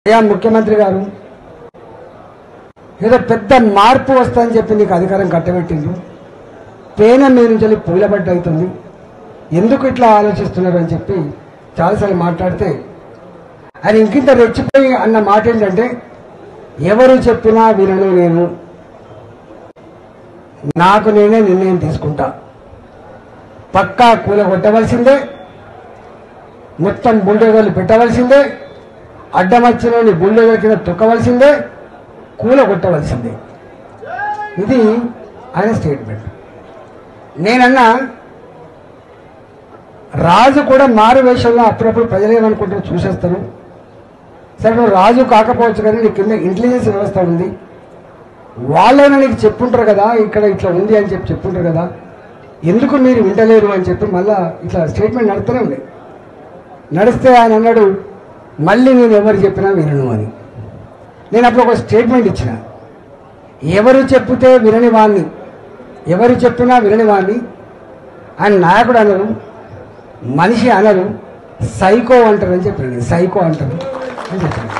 అయ్యా ముఖ్యమంత్రి గారు ఏదో పెద్ద మార్పు వస్తుందని చెప్పి నీకు అధికారం కట్టబెట్టింది, పేన మీ నుంచి పూలబడ్డ అవుతుంది, ఎందుకు ఇట్లా ఆలోచిస్తున్నారు అని చెప్పి చాలాసార్లు మాట్లాడితే ఆయన ఇంకింత రెచ్చిపోయి అన్న మాట ఏంటంటే, ఎవరు చెప్పినా వినను, నేను నాకు నేనే నిర్ణయం తీసుకుంటా, పక్కా కూలగొట్టవలసిందే, మొత్తం బుల్డోజర్లు పెట్టవలసిందే, అడ్డమచ్చినోని బుల్డోజర్ కింద తొక్కవలసిందే, కూలగొట్టవలసిందే. ఇది ఆయన స్టేట్మెంట్. నేనన్నా రాజు కూడా మారు వేషంలో అప్పుడప్పుడు ప్రజలు ఏమనుకుంటారో చూసేస్తారు. సరే నువ్వు రాజు కాకపోవచ్చు కానీ నీ కింద ఇంటెలిజెన్స్ వ్యవస్థ ఉంది, వాళ్ళైనా నీకు చెప్పుంటారు కదా ఇక్కడ ఇట్లా ఉంది అని చెప్పి చెప్పుంటారు కదా, ఎందుకు మీరు వింటలేరు అని చెప్పి మళ్ళా ఇట్లా స్టేట్మెంట్ నడుస్తూనే ఉండే. నడిస్తే ఆయన అన్నాడు, మళ్ళీ నేను ఎవరు చెప్పినా వినను అని. నేను అప్పుడు ఒక స్టేట్మెంట్ ఇచ్చిన, ఎవరు చెప్తే వినని వాణ్ణి, ఎవరు చెప్పినా వినని వాణ్ణి ఆయన నాయకుడు అనరు, మనిషి అనరు, సైకో అంటారు అని చెప్పాను. సైకో అంటారు అని చెప్పాను.